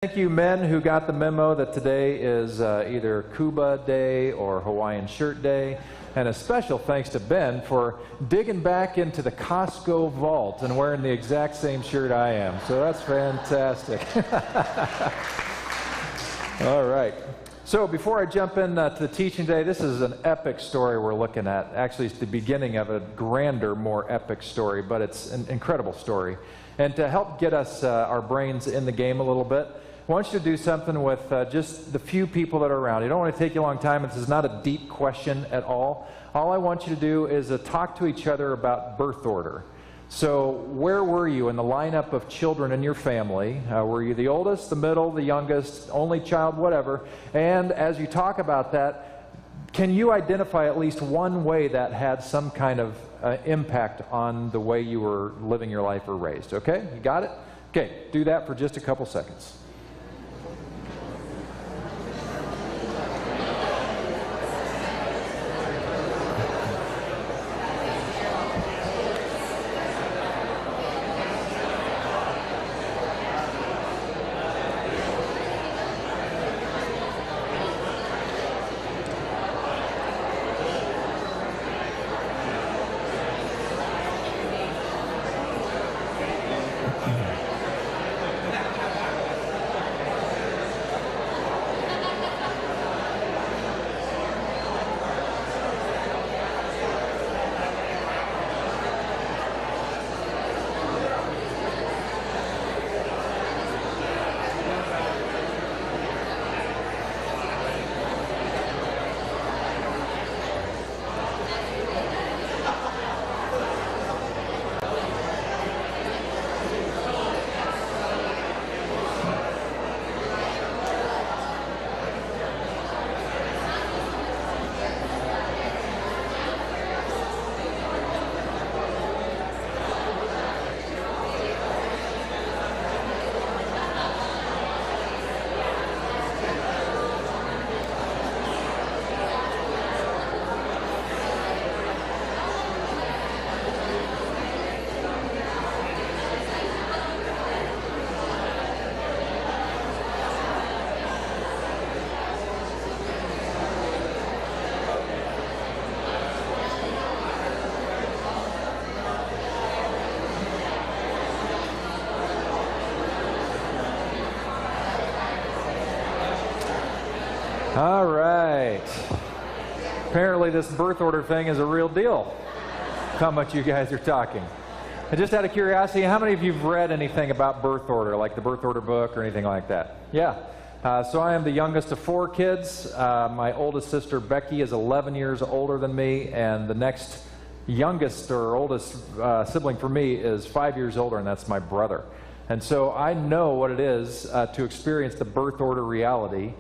Thank you, men who got the memo that today is either Cuba Day or Hawaiian Shirt Day. And a special thanks to Ben for digging back into the Costco vault and wearing the exact same shirt I am. So that's fantastic. All right. So before I jump into the teaching today, this is an epic story we're looking at. Actually, it's the beginning of a grander, more epic story, but it's an incredible story. And to help get us our brains in the game a little bit, I want you to do something with just the few people that are around. You don't want to take you a long time. This is not a deep question at all. All I want you to do is talk to each other about birth order. So where were you in the lineup of children in your family? Were you the oldest, the middle, the youngest, only child, whatever? And as you talk about that, can you identify at least one way that had some kind of impact on the way you were living your life or raised? Okay? You got it? Okay, do that for just a couple seconds. All right. Apparently this birth order thing is a real deal. How much you guys are talking. And just out of curiosity, how many of you have read anything about birth order, like the birth order book or anything like that? Yeah. So I am the youngest of 4 kids. My oldest sister, Becky, is 11 years older than me, and the next youngest or oldest sibling for me is 5 years older, and that's my brother. And so I know what it is to experience the birth order reality.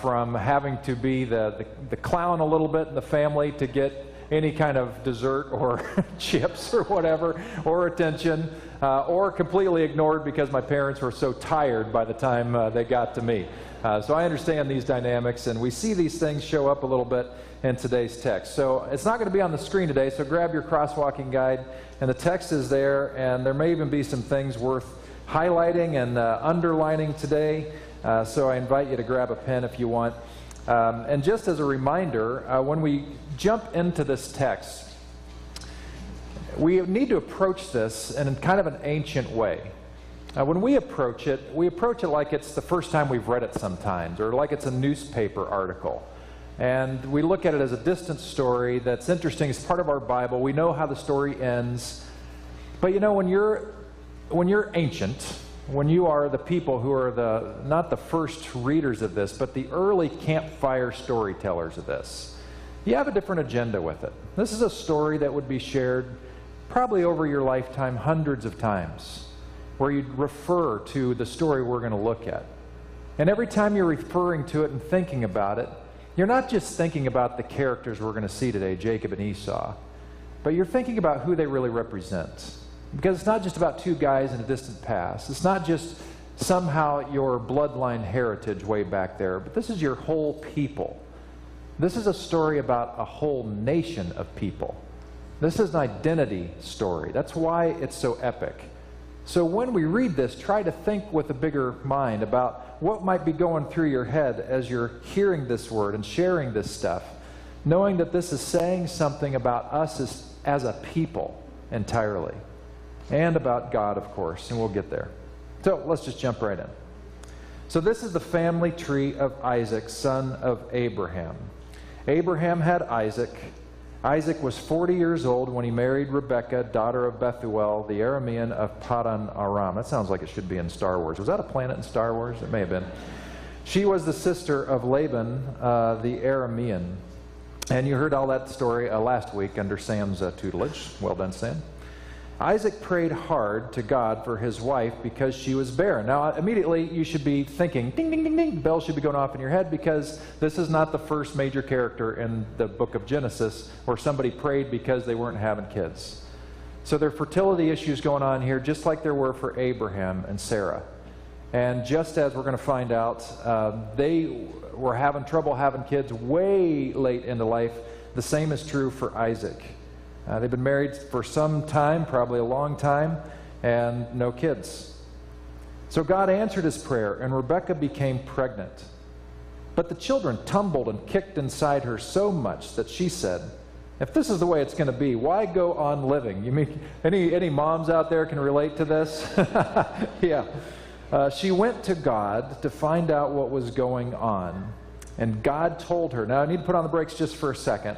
From having to be the clown a little bit in the family to get any kind of dessert or chips or whatever, or attention, or completely ignored because my parents were so tired by the time they got to me. So I understand these dynamics, and we see these things show up a little bit in today's text. So it's not going to be on the screen today, so grab your crosswalking guide, and the text is there, and there may even be some things worth highlighting and underlining today. So I invite you to grab a pen if you want. And just as a reminder, when we jump into this text, we need to approach this in kind of an ancient way. When we approach it like it's the first time we've read it sometimes, or like it's a newspaper article. And we look at it as a distant story that's interesting. It's part of our Bible. We know how the story ends. But you know, when you're ancient, when you are the people who are not the first readers of this, but the early campfire storytellers of this, you have a different agenda with it. This is a story that would be shared probably over your lifetime hundreds of times, where you'd refer to the story we're going to look at. And every time you're referring to it and thinking about it, you're not just thinking about the characters we're going to see today, Jacob and Esau, but you're thinking about who they really represent. Because it's not just about 2 guys in a distant past. It's not just somehow your bloodline heritage way back there, but this is your whole people. This is a story about a whole nation of people. This is an identity story. That's why it's so epic. So when we read this, try to think with a bigger mind about what might be going through your head as you're hearing this word and sharing this stuff, knowing that this is saying something about us as a people entirely, and about God, of course, and we'll get there. So let's just jump right in. So this is the family tree of Isaac, son of Abraham. Abraham had Isaac. Isaac was 40 years old when he married Rebekah, daughter of Bethuel, the Aramean of Paddan Aram. That sounds like it should be in Star Wars. Was that a planet in Star Wars? It may have been. She was the sister of Laban, the Aramean. And you heard all that story last week under Sam's tutelage. Well done, Sam. Isaac prayed hard to God for his wife because she was barren. Now, immediately you should be thinking, ding, ding, ding, ding, bells should be going off in your head, because this is not the first major character in the book of Genesis where somebody prayed because they weren't having kids. So there are fertility issues going on here, just like there were for Abraham and Sarah. And just as we're going to find out, they were having trouble having kids way late into life. The same is true for Isaac. They've been married for some time, probably a long time, and no kids. So God answered his prayer, and Rebekah became pregnant. But the children tumbled and kicked inside her so much that she said, "If this is the way it's going to be, why go on living?" You mean any moms out there can relate to this? Yeah. She went to God to find out what was going on, and God told her. Now, I need to put on the brakes just for a second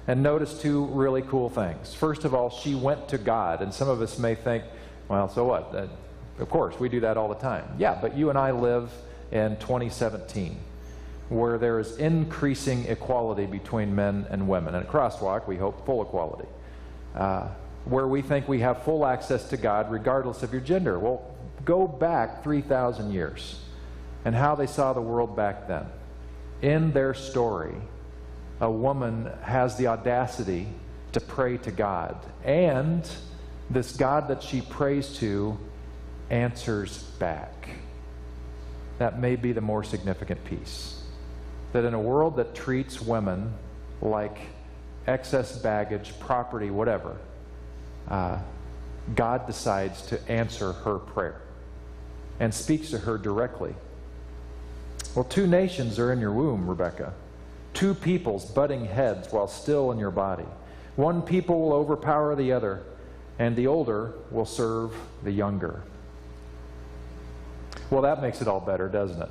and notice two really cool things. First of all, she went to God, and some of us may think, well, so what? Of course, we do that all the time. Yeah, but you and I live in 2017, where there is increasing equality between men and women. And at Crosswalk, we hope full equality, where we think we have full access to God regardless of your gender. Well, go back 3,000 years and how they saw the world back then. In their story, a woman has the audacity to pray to God, and this God that she prays to answers back. That may be the more significant piece. That in a world that treats women like excess baggage, property, whatever, God decides to answer her prayer and speaks to her directly. Well, two nations are in your womb, Rebekah. Two peoples butting heads while still in your body. One people will overpower the other, and the older will serve the younger. Well, that makes it all better, doesn't it?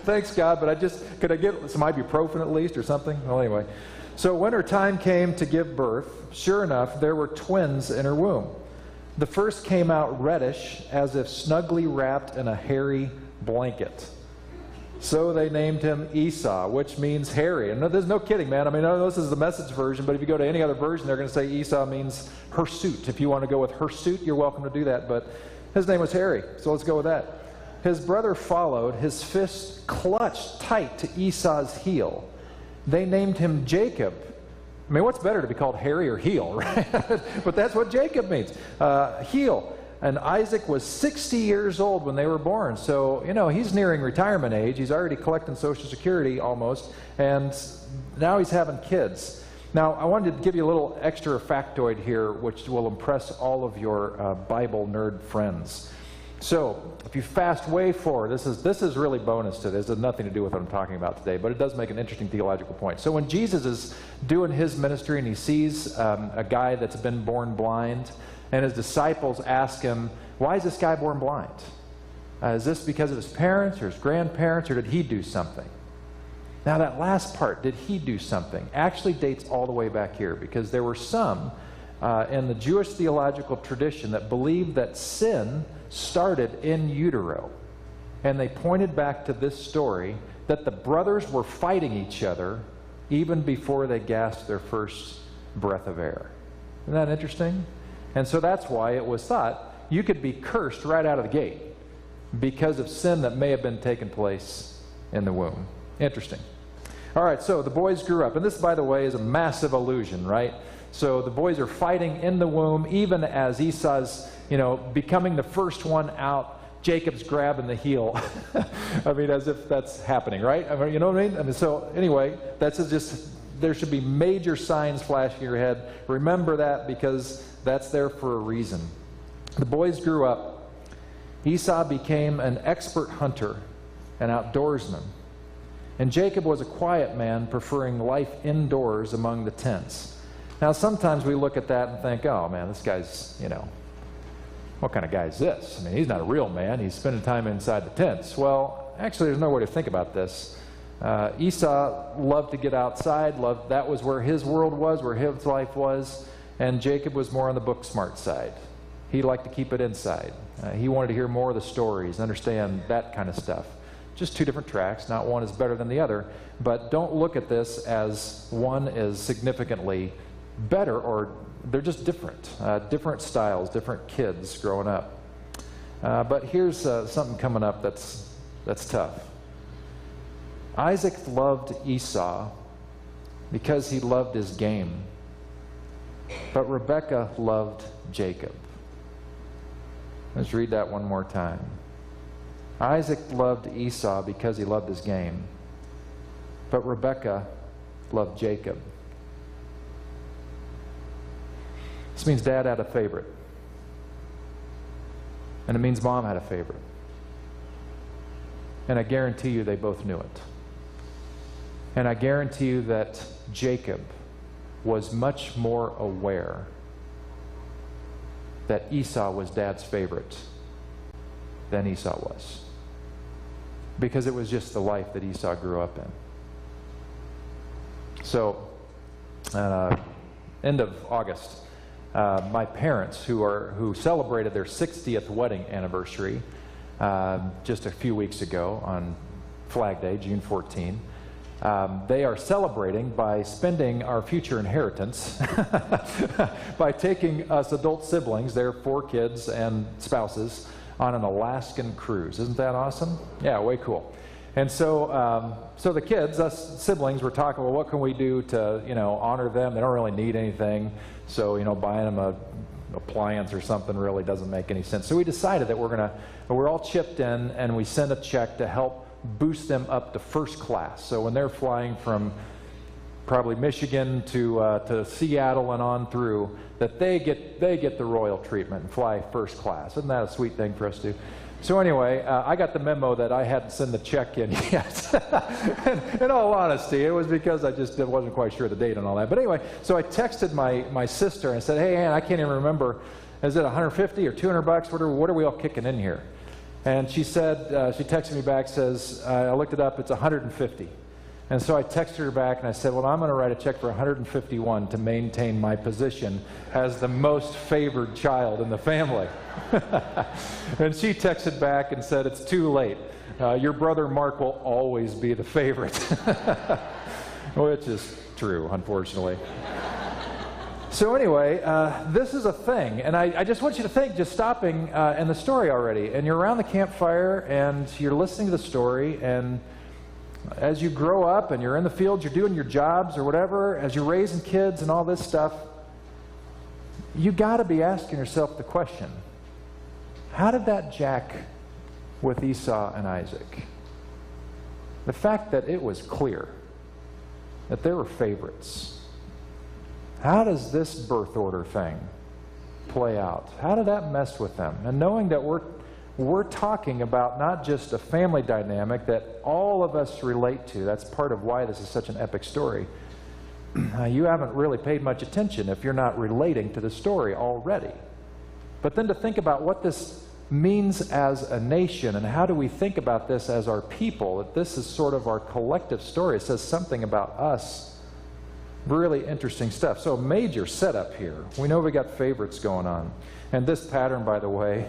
Thanks, God, but could I get some ibuprofen at least or something? Well, anyway. So when her time came to give birth, sure enough, there were twins in her womb. The first came out reddish, as if snugly wrapped in a hairy blanket. So they named him Esau, which means hairy. And there's no kidding, man. I mean, I know this is the Message version, but if you go to any other version, they're going to say Esau means hirsute. If you want to go with hirsute, you're welcome to do that. But his name was Hairy, so let's go with that. His brother followed, his fist clutched tight to Esau's heel. They named him Jacob. I mean, what's better, to be called Hairy or Heel, right? But that's what Jacob means, heel. And Isaac was 60 years old when they were born. So, you know, he's nearing retirement age. He's already collecting Social Security almost. And now he's having kids. Now, I wanted to give you a little extra factoid here, which will impress all of your Bible nerd friends. So, if you fast way forward, this is really bonus to this. It has nothing to do with what I'm talking about today, but it does make an interesting theological point. So when Jesus is doing his ministry and he sees a guy that's been born blind, and his disciples ask him, why is this guy born blind? Is this because of his parents or his grandparents, or did he do something? Now that last part, did he do something, actually dates all the way back here, because there were some in the Jewish theological tradition that believed that sin started in utero. And they pointed back to this story, that the brothers were fighting each other even before they gasped their first breath of air. Isn't that interesting? And so that's why it was thought you could be cursed right out of the gate because of sin that may have been taking place in the womb. Interesting. All right, so the boys grew up. And this, by the way, is a massive illusion, right? So the boys are fighting in the womb, even as Esau's, becoming the first one out. Jacob's grabbing the heel. I mean, as if that's happening, right? I mean, you know what I mean? So anyway, that's just, there should be major signs flashing your head. Remember that, because that's there for a reason. The boys grew up. Esau became an expert hunter and outdoorsman, and Jacob was a quiet man, preferring life indoors among the tents. Now, sometimes we look at that and think, oh man, this guy's, what kind of guy is this? I mean, he's not a real man. He's spending time inside the tents. Well, actually, there's no way to think about this. Esau loved to get outside. That was where his world was, where his life was. And Jacob was more on the book smart side. He liked to keep it inside. He wanted to hear more of the stories, understand that kind of stuff. Just two different tracks. Not one is better than the other. But don't look at this as one is significantly better, or they're just different. Different styles, different kids growing up. But here's something coming up that's tough. Isaac loved Esau because he loved his game. But Rebekah loved Jacob. Let's read that one more time. Isaac loved Esau because he loved his game. But Rebekah loved Jacob. This means Dad had a favorite. And it means Mom had a favorite. And I guarantee you they both knew it. And I guarantee you that Jacob was much more aware that Esau was Dad's favorite than Esau was. Because it was just the life that Esau grew up in. So, end of August, my parents, who celebrated their 60th wedding anniversary just a few weeks ago on Flag Day, June 14, they are celebrating by spending our future inheritance by taking us adult siblings, their 4 kids and spouses, on an Alaskan cruise. Isn't that awesome? Yeah, way cool. And so, so the kids, us siblings, were talking, well, what can we do to, honor them? They don't really need anything, so, buying them a appliance or something really doesn't make any sense. So we decided that we're all chipped in, and we send a check to help boost them up to first class. So when they're flying from probably Michigan to Seattle and on through, that they get the royal treatment and fly first class. Isn't that a sweet thing for us to do? So anyway, I got the memo that I hadn't sent the check in yet. In all honesty, it was because I just wasn't quite sure of the date and all that. But anyway, so I texted my sister and said, hey, Ann, I can't even remember, is it 150 or 200 bucks? What are we all kicking in here? And she said, she texted me back, says, I looked it up, it's 150. And so I texted her back and I said, well, I'm going to write a check for 151 to maintain my position as the most favored child in the family. And she texted back and said, it's too late. Your brother Mark will always be the favorite. Which is true, unfortunately. So anyway, this is a thing, and I just want you to think, just stopping in the story already, and you're around the campfire, and you're listening to the story, and as you grow up, and you're in the fields, you're doing your jobs or whatever, as you're raising kids and all this stuff, you got to be asking yourself the question, how did that jack with Esau and Isaac? The fact that it was clear that they were favorites. How does this birth order thing play out? How did that mess with them? And knowing that we're talking about not just a family dynamic that all of us relate to, that's part of why this is such an epic story. You haven't really paid much attention if you're not relating to the story already. But then to think about what this means as a nation, and how do we think about this as our people, that this is sort of our collective story. It says something about us. Really interesting stuff. So major setup here. We know we got favorites going on. And this pattern, by the way,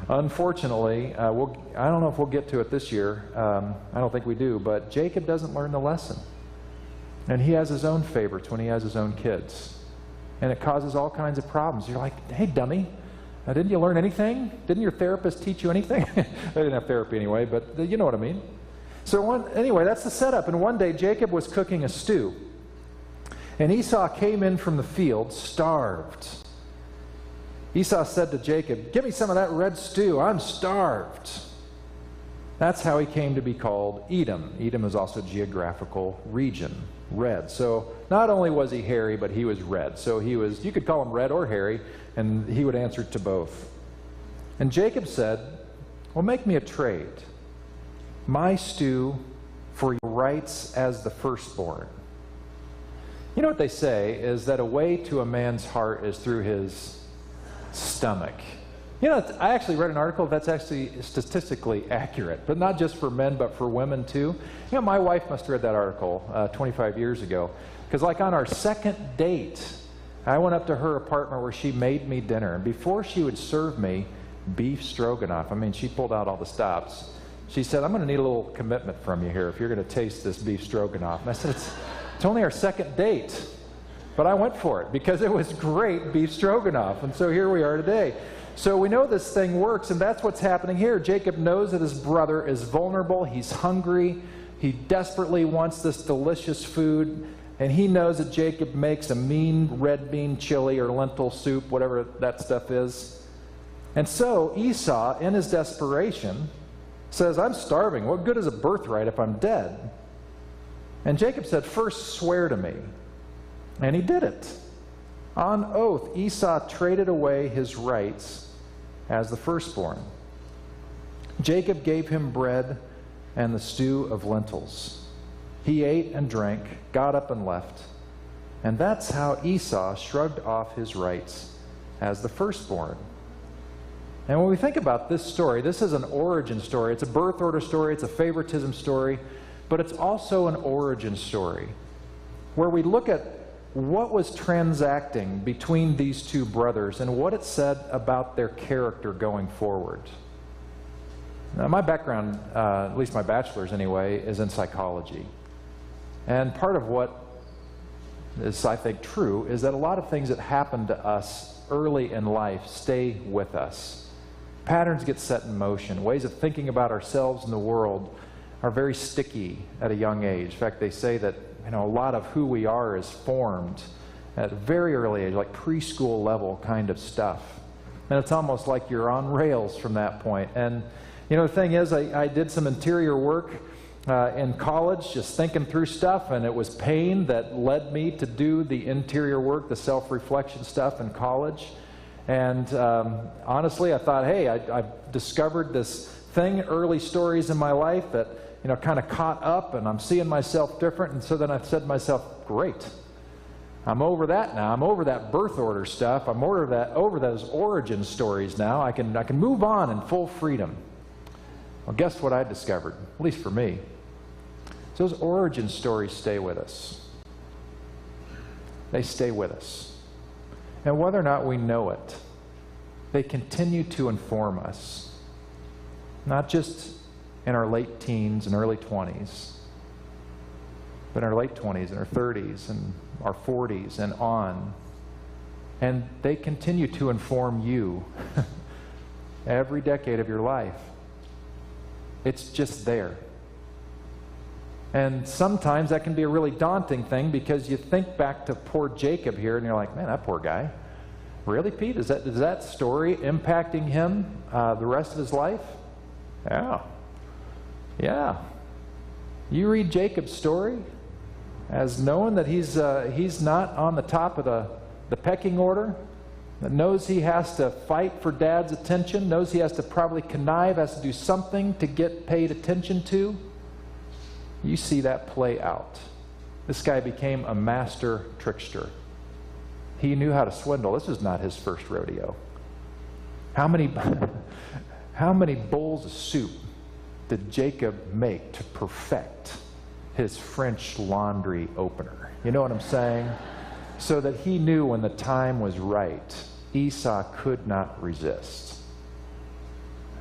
unfortunately, I don't know if we'll get to it this year. I don't think we do. But Jacob doesn't learn the lesson. And he has his own favorites when he has his own kids. And it causes all kinds of problems. You're like, hey, dummy, didn't you learn anything? Didn't your therapist teach you anything? They didn't have therapy anyway, but you know what I mean. So anyway, that's the setup. And one day, Jacob was cooking a stew. And Esau came in from the field, starved. Esau said to Jacob, give me some of that red stew, I'm starved. That's how he came to be called Edom. Edom is also a geographical region, red. So not only was he hairy, but he was red. So you could call him red or hairy, and he would answer to both. And Jacob said, well, make me a trade. My stew for your rights as the firstborn. You know what they say is that a way to a man's heart is through his stomach. You know, I actually read an article that's actually statistically accurate, but not just for men, but for women too. You know, my wife must have read that article 25 years ago, because like on our second date, I went up to her apartment where she made me dinner, and before she would serve me beef stroganoff, I mean, she pulled out all the stops. She said, I'm going to need a little commitment from you here if you're going to taste this beef stroganoff. And I said, it's only our second date. But I went for it because it was great beef stroganoff. And so here we are today. So we know this thing works, and that's what's happening here. Jacob knows that his brother is vulnerable. He's hungry. He desperately wants this delicious food. And he knows that Jacob makes a mean red bean chili or lentil soup, whatever that stuff is. And so Esau, in his desperation, says, I'm starving. What good is a birthright if I'm dead? And Jacob said, first swear to me. And he did it. On oath, Esau traded away his rights as the firstborn. Jacob gave him bread and the stew of lentils. He ate and drank, got up and left. And that's how Esau shrugged off his rights as the firstborn. And when we think about this story, this is an origin story. It's a birth order story. It's a favoritism story. But it's also an origin story where we look at what was transacting between these two brothers and what it said about their character going forward. Now, my background, at least my bachelor's anyway, is in psychology. And part of what is, I think, true is that a lot of things that happen to us early in life stay with us. Patterns get set in motion. Ways of thinking about ourselves and the world are very sticky at a young age. In fact, they say that a lot of who we are is formed at a very early age, like preschool level kind of stuff. And it's almost like you're on rails from that point. And the thing is, I did some interior work in college, just thinking through stuff, and it was pain that led me to do the interior work, the self-reflection stuff in college. And honestly, I thought, hey, I've discovered this thing, early stories in my life that kind of caught up, and I'm seeing myself different. And so then I said to myself, great, I'm over that now. I'm over that birth order stuff. I'm over those origin stories now. I can move on in full freedom. Well, guess what I discovered, at least for me? So those origin stories stay with us. They stay with us. And whether or not we know it, they continue to inform us. Not just in our late teens and early 20s, but in our late 20s and our 30s and our 40s and on. And they continue to inform you every decade of your life. It's just there. And sometimes that can be a really daunting thing because you think back to poor Jacob here and you're like, man, that poor guy. Really, Pete? Is that story impacting him the rest of his life? Yeah. You read Jacob's story as knowing that he's not on the top of the pecking order, that knows he has to fight for dad's attention, knows he has to probably connive, has to do something to get paid attention to. You see that play out. This guy became a master trickster. He knew how to swindle. This was not his first rodeo. How many bowls of soup did Jacob make to perfect his French laundry opener? You know what I'm saying? So that he knew when the time was right, Esau could not resist.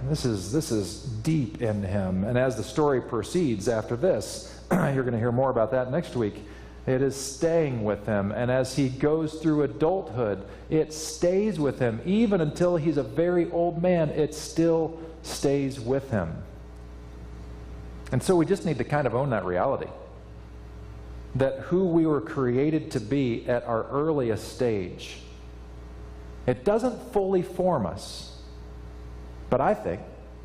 And this is deep in him. And as the story proceeds after this, you're going to hear more about that next week. It is staying with him. And as he goes through adulthood, it stays with him. Even until he's a very old man, it still stays with him. And so we just need to kind of own that reality. That who we were created to be at our earliest stage, it doesn't fully form us. But I think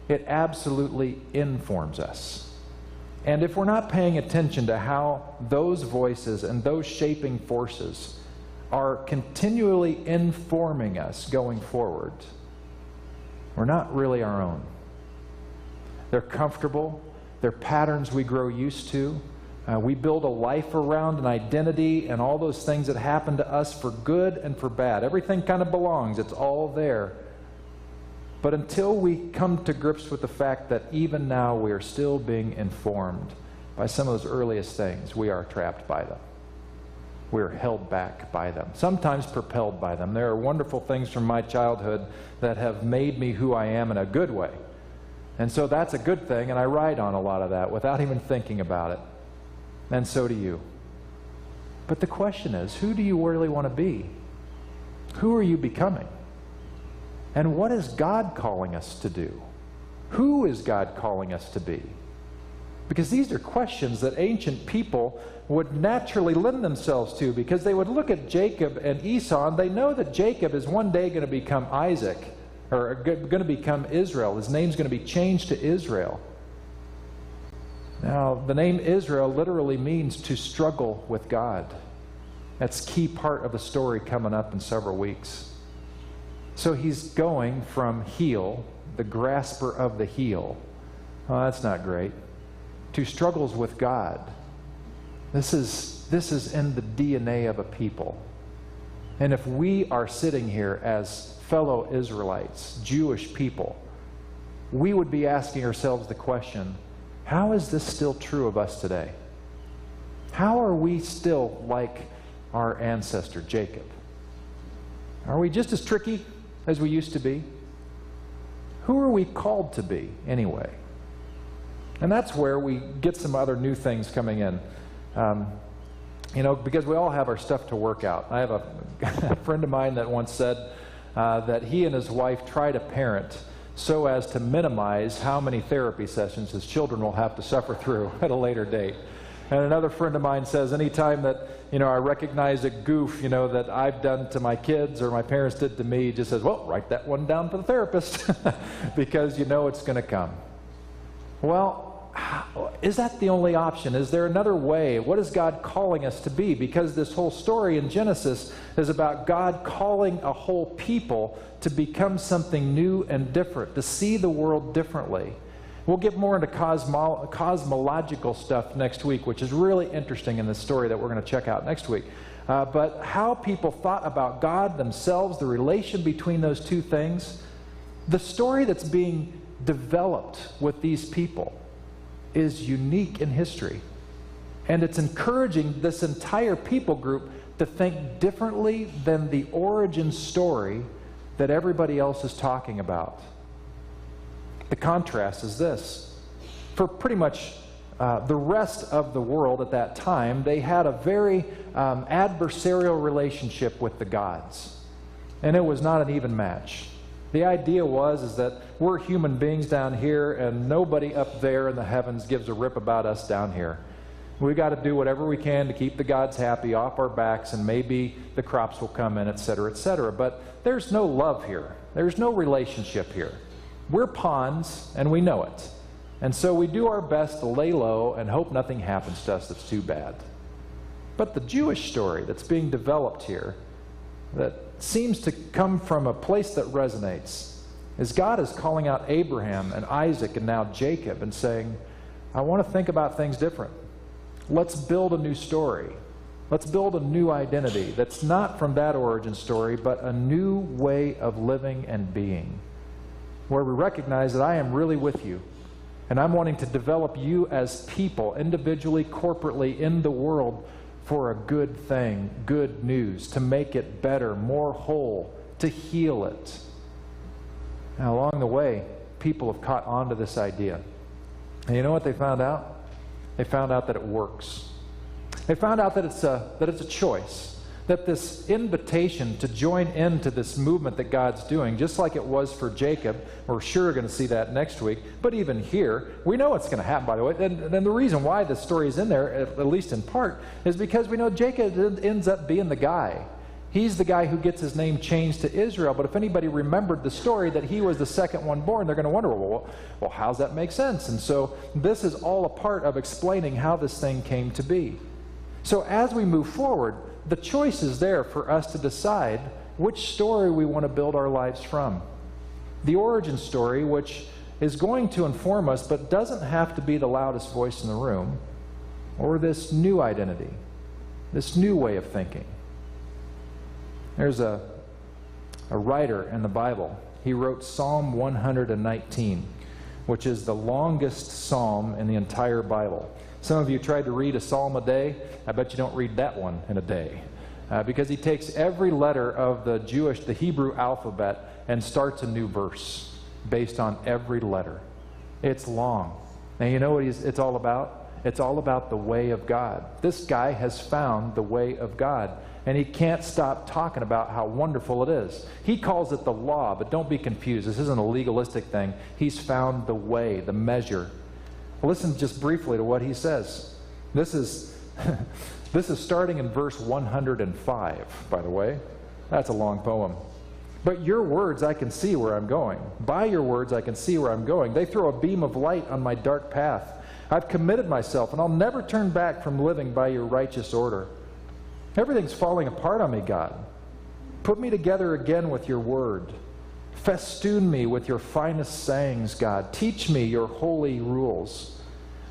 It absolutely informs us. And if we're not paying attention to how those voices and those shaping forces are continually informing us going forward, we're not really our own. They're comfortable. They're patterns we grow used to. We build a life around an identity and all those things that happen to us for good and for bad. Everything kind of belongs. It's all there. But until we come to grips with the fact that even now we are still being informed by some of those earliest things, we are trapped by them. We are held back by them, sometimes propelled by them. There are wonderful things from my childhood that have made me who I am in a good way. And so that's a good thing, and I ride on a lot of that without even thinking about it. And so do you. But the question is, who do you really want to be? Who are you becoming? And what is God calling us to do? Who is God calling us to be? Because these are questions that ancient people would naturally lend themselves to, because they would look at Jacob and Esau, and they know that Jacob is one day going to become Isaac, or going to become Israel. His name's going to be changed to Israel. Now, the name Israel literally means to struggle with God. That's a key part of the story coming up in several weeks. So he's going from heel, the grasper of the heel. Oh, that's not great. To struggles with God. This is in the DNA of a people. And if we are sitting here as fellow Israelites, Jewish people, we would be asking ourselves the question, how is this still true of us today? How are we still like our ancestor Jacob? Are we just as tricky as we used to be? Who are we called to be anyway? And that's where we get some other new things coming in. Because we all have our stuff to work out. I have a friend of mine that once said that he and his wife try to parent so as to minimize how many therapy sessions his children will have to suffer through at a later date. And another friend of mine says, anytime that, I recognize a goof, that I've done to my kids or my parents did to me, he just says, well, write that one down for the therapist because it's going to come. Well, is that the only option? Is there another way? What is God calling us to be? Because this whole story in Genesis is about God calling a whole people to become something new and different, to see the world differently. We'll get more into cosmological stuff next week, which is really interesting in this story that we're going to check out next week. But how people thought about God themselves, the relation between those two things, the story that's being developed with these people is unique in history. And it's encouraging this entire people group to think differently than the origin story that everybody else is talking about. The contrast is this. For pretty much the rest of the world at that time, they had a very adversarial relationship with the gods. And it was not an even match. The idea is that we're human beings down here and nobody up there in the heavens gives a rip about us down here. We've got to do whatever we can to keep the gods happy off our backs, and maybe the crops will come in, etc., etc. But there's no love here. There's no relationship here. We're pawns, and we know it. And so we do our best to lay low and hope nothing happens to us that's too bad. But the Jewish story that's being developed here, that seems to come from a place that resonates, is God is calling out Abraham and Isaac and now Jacob and saying, I want to think about things different. Let's build a new story. Let's build a new identity that's not from that origin story, but a new way of living and being, where we recognize that I am really with you, and I'm wanting to develop you as people, individually, corporately, in the world, for a good thing, good news, to make it better, more whole, to heal it. Now, along the way, people have caught on to this idea. And you know what they found out? They found out that it works. They found out that it's a choice, that this invitation to join into this movement that God's doing, just like it was for Jacob, we're sure going to see that next week, but even here, we know what's going to happen, by the way. And the reason why the story is in there, at least in part, is because we know Jacob ends up being the guy. He's the guy who gets his name changed to Israel, but if anybody remembered the story that he was the second one born, they're going to wonder, well, how does that make sense? And so this is all a part of explaining how this thing came to be. So as we move forward, the choice is there for us to decide which story we want to build our lives from. The origin story, which is going to inform us, but doesn't have to be the loudest voice in the room, or this new identity, this new way of thinking. There's a writer in the Bible. He wrote Psalm 119, which is the longest psalm in the entire Bible. Some of you tried to read a psalm a day. I bet you don't read that one in a day. Because he takes every letter of the Hebrew alphabet and starts a new verse based on every letter. It's long. Now you know what it's all about? It's all about the way of God. This guy has found the way of God, and he can't stop talking about how wonderful it is. He calls it the law, but don't be confused. This isn't a legalistic thing. He's found the way, the measure. Listen just briefly to what he says. This is starting in verse 105, by the way. That's a long poem. But your words, I can see where I'm going. By your words, I can see where I'm going. They throw a beam of light on my dark path. I've committed myself, and I'll never turn back from living by your righteous order. Everything's falling apart on me, God. Put me together again with your word. Festoon me with your finest sayings, God. Teach me your holy rules.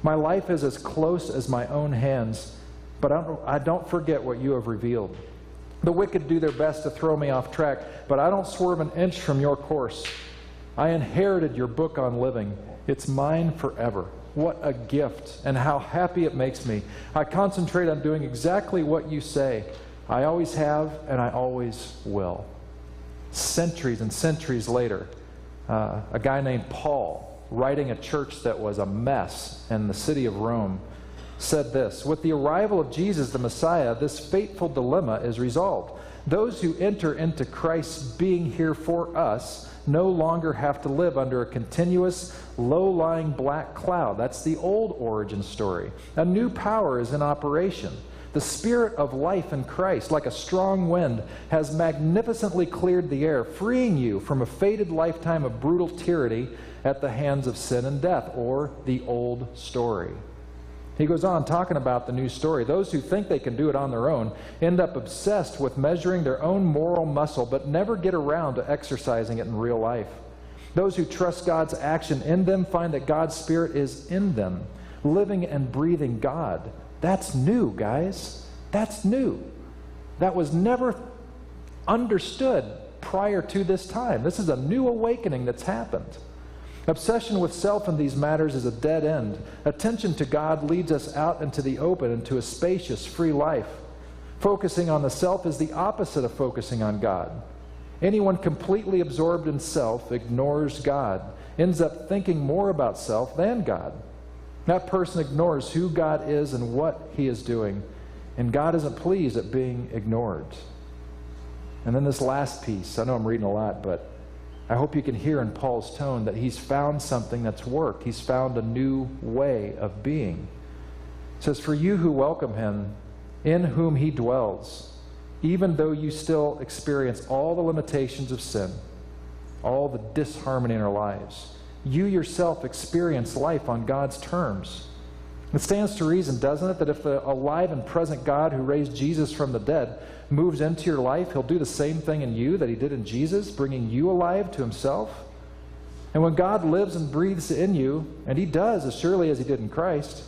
My life is as close as my own hands, but I don't forget what you have revealed. The wicked do their best to throw me off track, but I don't swerve an inch from your course. I inherited your book on living. It's mine forever. What a gift, and how happy it makes me. I concentrate on doing exactly what you say. I always have, and I always will. Centuries and centuries later, a guy named Paul, writing a church that was a mess in the city of Rome, said this: with the arrival of Jesus the Messiah, this fateful dilemma is resolved. Those who enter into Christ's being here for us no longer have to live under a continuous, low-lying black cloud. That's the old origin story. A new power is in operation. The Spirit of life in Christ, like a strong wind, has magnificently cleared the air, freeing you from a fated lifetime of brutal tyranny at the hands of sin and death, or the old story. He goes on talking about the new story. Those who think they can do it on their own end up obsessed with measuring their own moral muscle, but never get around to exercising it in real life. Those who trust God's action in them find that God's Spirit is in them, living and breathing God. That's new, guys. That's new. That was never understood prior to this time. This is a new awakening that's happened. Obsession with self in these matters is a dead end. Attention to God leads us out into the open, into a spacious, free life. Focusing on the self is the opposite of focusing on God. Anyone completely absorbed in self ignores God, ends up thinking more about self than God. That person ignores who God is and what he is doing, and God isn't pleased at being ignored. And then this last piece, I know I'm reading a lot, but I hope you can hear in Paul's tone that he's found something that's worked. He's found a new way of being. It says, for you who welcome him, in whom he dwells, even though you still experience all the limitations of sin, all the disharmony in our lives, you yourself experience life on God's terms. It stands to reason, doesn't it, that if the alive and present God who raised Jesus from the dead moves into your life, he'll do the same thing in you that he did in Jesus, bringing you alive to himself? And when God lives and breathes in you, and he does as surely as he did in Christ,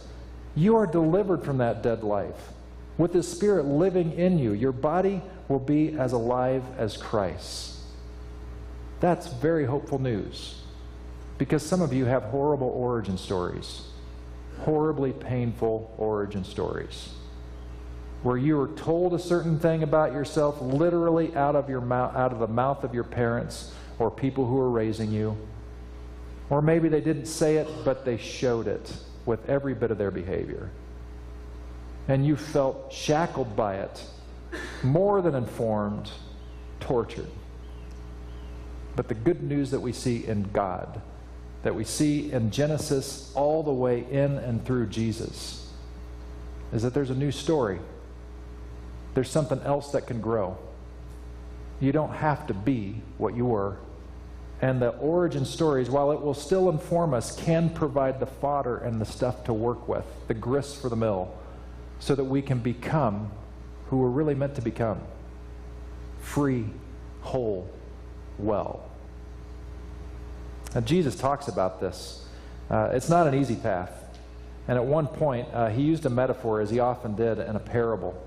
you are delivered from that dead life. With his Spirit living in you, your body will be as alive as Christ. That's very hopeful news, because some of you have horrible origin stories, horribly painful origin stories, where you were told a certain thing about yourself literally out of the mouth of your parents or people who were raising you. Or maybe they didn't say it, but they showed it with every bit of their behavior. And you felt shackled by it, more than informed, tortured. But the good news that we see in God, that we see in Genesis all the way in and through Jesus, is that there's a new story. There's something else that can grow. You don't have to be what you were. And the origin stories, while it will still inform us, can provide the fodder and the stuff to work with, the grist for the mill, so that we can become who we're really meant to become. Free, whole, well. Now, Jesus talks about this. It's not an easy path. And at one point, he used a metaphor, as he often did, in a parable.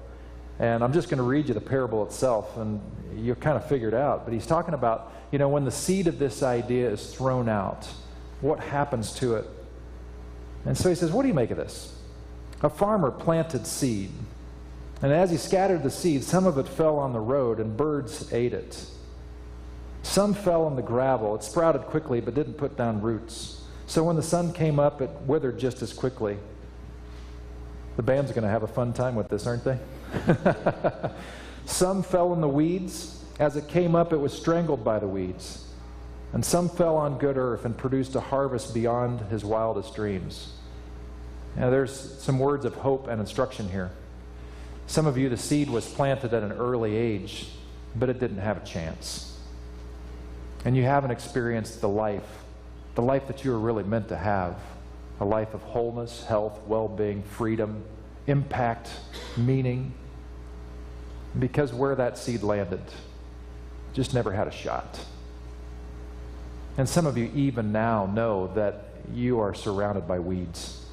And I'm just going to read you the parable itself, and you'll kind of figure it out. But he's talking about, when the seed of this idea is thrown out, what happens to it? And so he says, what do you make of this? A farmer planted seed. And as he scattered the seed, some of it fell on the road, and birds ate it. Some fell on the gravel. It sprouted quickly, but didn't put down roots. So when the sun came up, it withered just as quickly. The band's going to have a fun time with this, aren't they? Some fell in the weeds. As it came up, it was strangled by the weeds. And some fell on good earth and produced a harvest beyond his wildest dreams. Now, there's some words of hope and instruction here. Some of you, the seed was planted at an early age, but it didn't have a chance. And you haven't experienced the life that you were really meant to have. A life of wholeness, health, well-being, freedom, impact, meaning. Because where that seed landed just never had a shot. And some of you even now know that you are surrounded by weeds.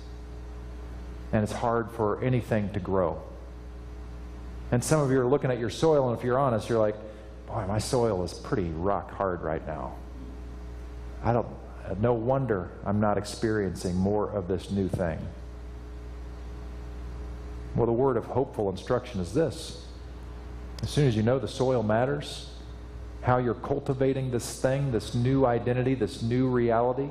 And it's hard for anything to grow. And some of you are looking at your soil, and if you're honest, you're like, boy, my soil is pretty rock hard right now. No wonder I'm not experiencing more of this new thing. Well, the word of hopeful instruction is this. As soon as you know the soil matters, how you're cultivating this thing, this new identity, this new reality,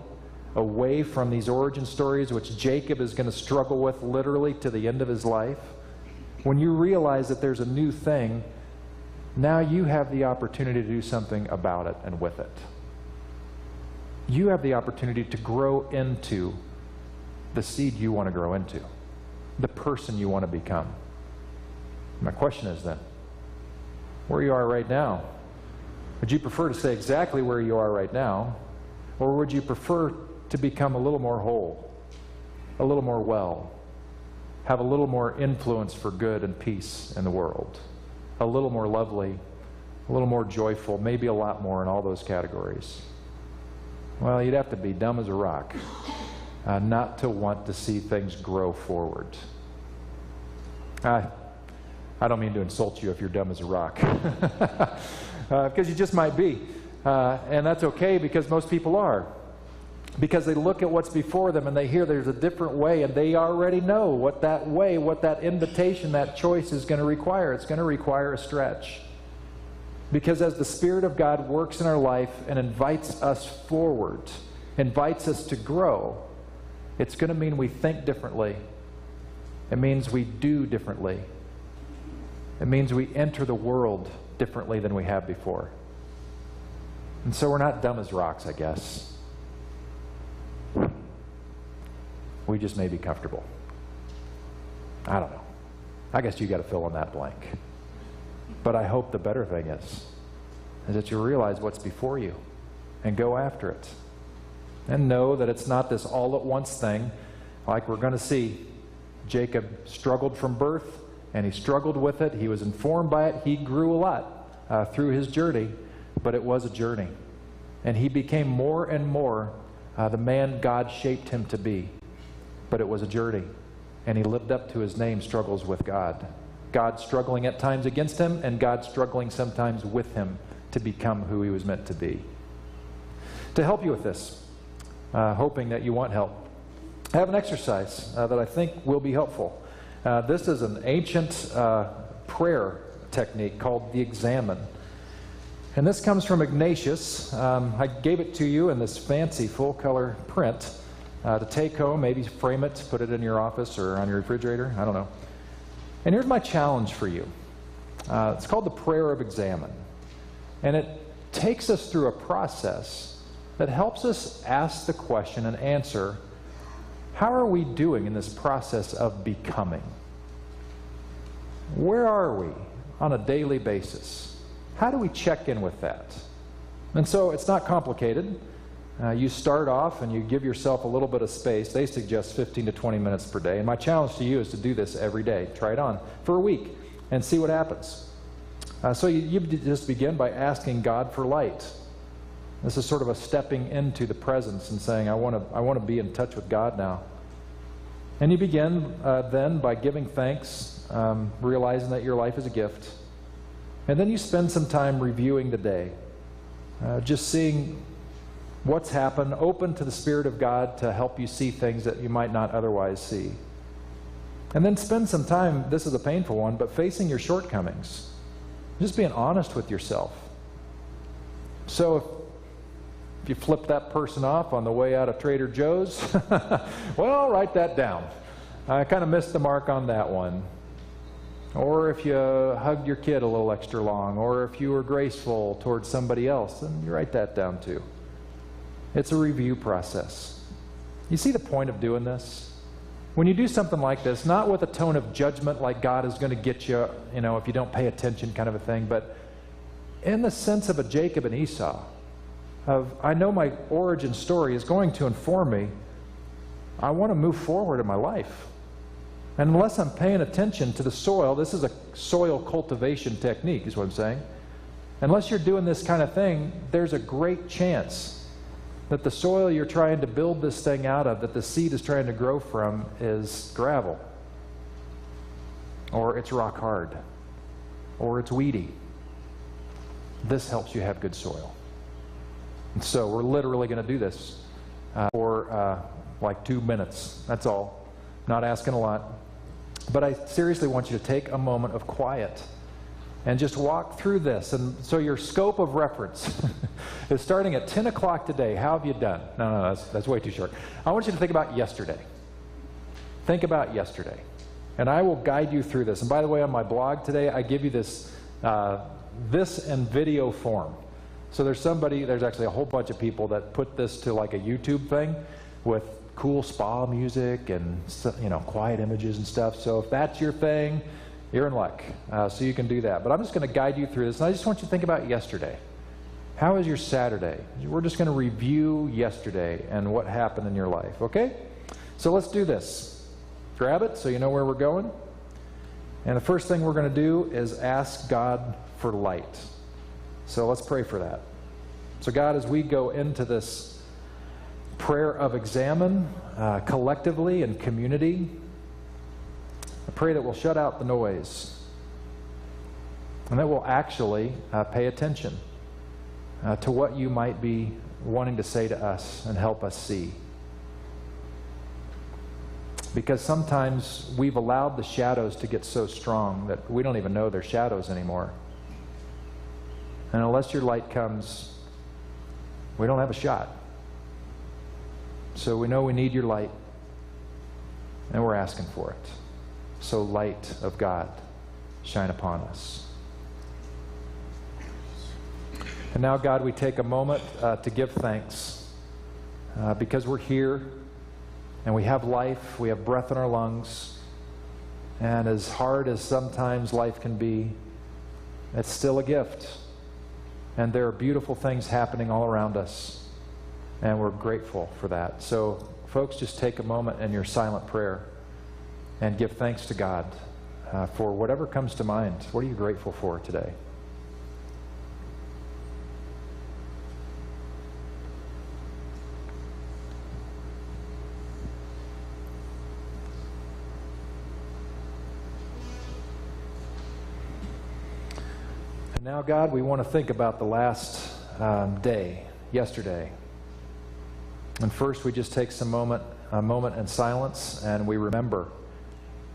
away from these origin stories which Jacob is going to struggle with literally to the end of his life, when you realize that there's a new thing, now you have the opportunity to do something about it and with it. You have the opportunity to grow into the seed you want to grow into, the person you want to become. My question is then, where you are right now, would you prefer to stay exactly where you are right now, or would you prefer to become a little more whole, a little more well, have a little more influence for good and peace in the world, a little more lovely, a little more joyful, maybe a lot more in all those categories? Well, you'd have to be dumb as a rock not to want to see things grow forward. I don't mean to insult you if you're dumb as a rock, because you just might be. And that's okay, because most people are. Because they look at what's before them and they hear there's a different way, and they already know what that way, what that invitation, that choice is going to require. It's going to require a stretch. Because as the Spirit of God works in our life and invites us forward, invites us to grow, it's going to mean we think differently. It means we do differently. It means we enter the world differently than we have before. And so we're not dumb as rocks, I guess. We just may be comfortable. I don't know. I guess you got to fill in that blank. But I hope the better thing is that you realize what's before you and go after it. And know that it's not this all-at-once thing like we're going to see. Jacob struggled from birth, and he struggled with it. He was informed by it. He grew a lot through his journey, but it was a journey. And he became more and more the man God shaped him to be. But it was a journey, and he lived up to his name, struggles with God. God struggling at times against him, and God struggling sometimes with him to become who he was meant to be. To help you with this, hoping that you want help, I have an exercise that I think will be helpful. This is an ancient prayer technique called the Examen. And this comes from Ignatius. I gave it to you in this fancy full-color print to take home, maybe frame it, put it in your office or on your refrigerator, I don't know. And here's my challenge for you. It's called the Prayer of Examen. And it takes us through a process that helps us ask the question and answer, how are we doing in this process of becoming? Where are we on a daily basis? how do we check in with that? And so it's not complicated. You start off and you give yourself a little bit of space. They suggest 15 to 20 minutes per day. And my challenge to you is to do this every day. Try it on for a week and see what happens. So you just begin by asking God for light. This is sort of a stepping into the presence and saying, I want to be in touch with God now. And you begin then by giving thanks, realizing that your life is a gift. And then you spend some time reviewing the day, just seeing what's happened, open to the Spirit of God to help you see things that you might not otherwise see. And then spend some time, this is a painful one, but facing your shortcomings. Just being honest with yourself. So if you flip that person off on the way out of Trader Joe's, well, write that down. I kind of missed the mark on that one. Or if you hugged your kid a little extra long, or if you were graceful towards somebody else, then you write that down too. It's a review process. You see the point of doing this? When you do something like this, not with a tone of judgment like God is going to get you, if you don't pay attention kind of a thing, but in the sense of a Jacob and Esau, I know my origin story is going to inform me. I want to move forward in my life. And unless I'm paying attention to the soil, this is a soil cultivation technique, is what I'm saying. Unless you're doing this kind of thing, there's a great chance that the soil you're trying to build this thing out of, that the seed is trying to grow from, is gravel. Or it's rock hard. Or it's weedy. This helps you have good soil. And so we're literally going to do this for like 2 minutes. That's all. Not asking a lot. But I seriously want you to take a moment of quiet and just walk through this. And so your scope of reference is starting at 10 o'clock today. How have you done? No, that's way too short. I want you to think about yesterday. Think about yesterday. And I will guide you through this. And by the way, on my blog today, I give you this in video form. So there's actually a whole bunch of people that put this to like a YouTube thing with cool spa music and quiet images and stuff. So if that's your thing, you're in luck. So you can do that. But I'm just going to guide you through this. And I just want you to think about yesterday. How was your Saturday? We're just going to review yesterday and what happened in your life, okay? So let's do this. Grab it so you know where we're going. And the first thing we're going to do is ask God for light. So let's pray for that. So God, as we go into this prayer of examine collectively in community, I pray that we'll shut out the noise and that we'll actually pay attention to what you might be wanting to say to us and help us see. Because sometimes we've allowed the shadows to get so strong that we don't even know they're shadows anymore. And unless your light comes, we don't have a shot. So we know we need your light, and we're asking for it. So light of God, shine upon us. And now, God, we take a moment to give thanks because we're here and we have life, we have breath in our lungs, and as hard as sometimes life can be, it's still a gift. And there are beautiful things happening all around us, and we're grateful for that. So, folks, just take a moment in your silent prayer and give thanks to God for whatever comes to mind. What are you grateful for today? And now, God, we want to think about the last day, yesterday. And first, we just take a moment in silence, and we remember,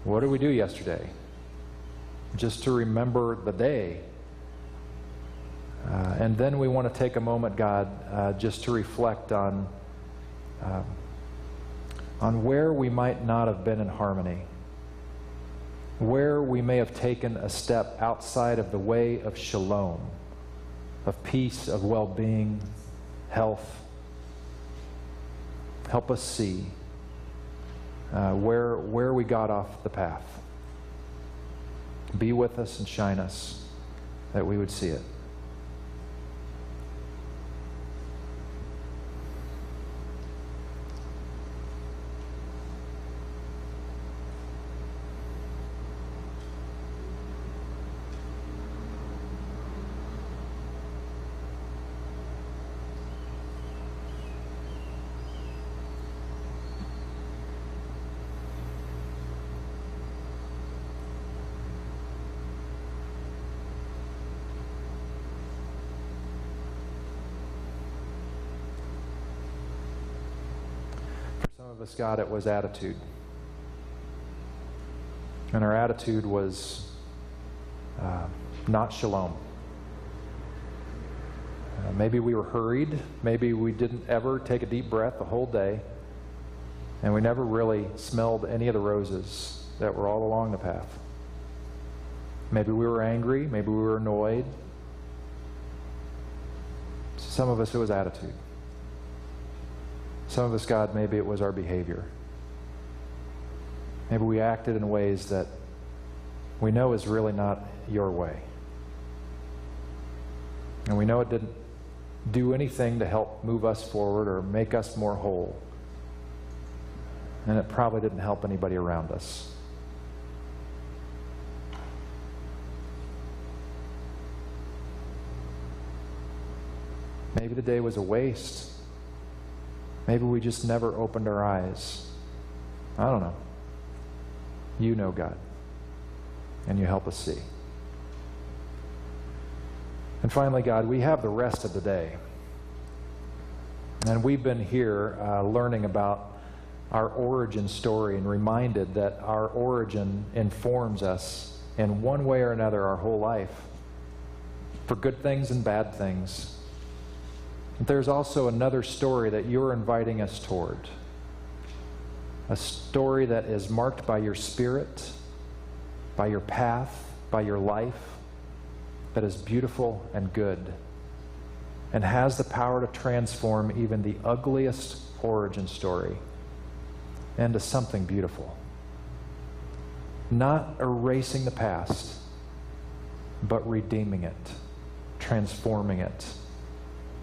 what did we do yesterday? Just to remember the day. And then we want to take a moment, God, just to reflect on where we might not have been in harmony, where we may have taken a step outside of the way of shalom, of peace, of well-being, health. Help us see where we got off the path. Be with us and shine us that we would see it. of us, God, it was attitude. And our attitude was not shalom. Maybe we were hurried. Maybe we didn't ever take a deep breath the whole day. And we never really smelled any of the roses that were all along the path. Maybe we were angry. Maybe we were annoyed. Some of us, it was attitude. Some of us, God, maybe it was our behavior. Maybe we acted in ways that we know is really not your way. And we know it didn't do anything to help move us forward or make us more whole. And it probably didn't help anybody around us. Maybe the day was a waste. Maybe we just never opened our eyes. I don't know. You know, God. And you help us see. And finally, God, we have the rest of the day. And we've been here learning about our origin story and reminded that our origin informs us in one way or another our whole life, for good things and bad things. But there's also another story that you're inviting us toward, a story that is marked by your Spirit, by your path, by your life, that is beautiful and good, and has the power to transform even the ugliest origin story into something beautiful. Not erasing the past, but redeeming it, transforming it,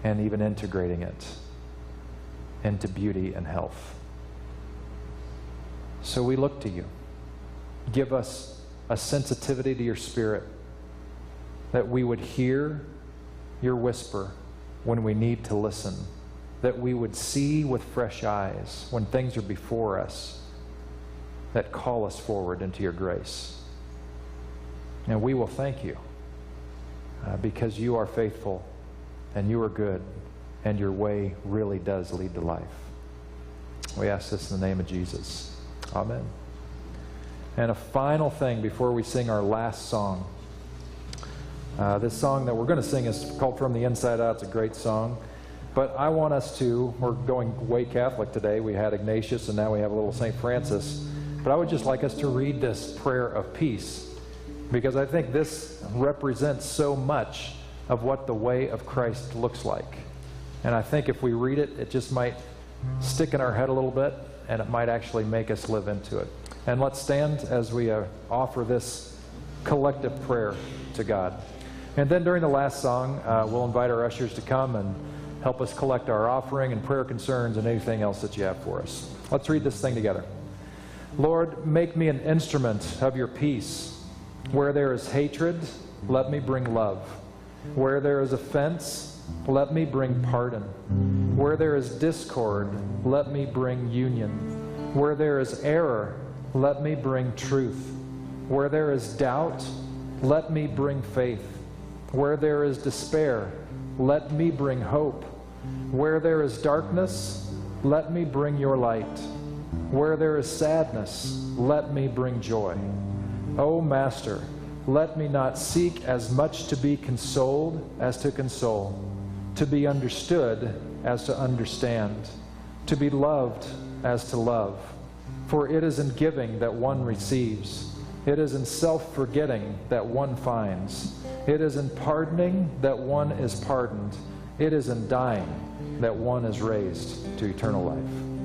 and even integrating it into beauty and health. So we look to you. Give us a sensitivity to your Spirit, that we would hear your whisper when we need to listen, that we would see with fresh eyes when things are before us that call us forward into your grace. And we will thank you because you are faithful and you are good and your way really does lead to life. We ask this in the name of Jesus. Amen. And a final thing before we sing our last song. This song that we're going to sing is called From the Inside Out. It's a great song. But I want us to, we're going way Catholic today. We had Ignatius and now we have a little St. Francis. But I would just like us to read this prayer of peace, because I think this represents so much of what the way of Christ looks like. And I think if we read it, it just might stick in our head a little bit, and it might actually make us live into it. And let's stand as we offer this collective prayer to God. And then during the last song, we'll invite our ushers to come and help us collect our offering and prayer concerns and anything else that you have for us. Let's read this thing together. Lord, make me an instrument of your peace. Where there is hatred, let me bring love. Where there is offense, let me bring pardon. Where there is discord, let me bring union. Where there is error, let me bring truth. Where there is doubt, let me bring faith. Where there is despair, let me bring hope. Where there is darkness, let me bring your light. Where there is sadness, let me bring joy. O Master, let me not seek as much to be consoled as to console, to be understood as to understand, to be loved as to love. For it is in giving that one receives. It is in self-forgetting that one finds. It is in pardoning that one is pardoned. It is in dying that one is raised to eternal life.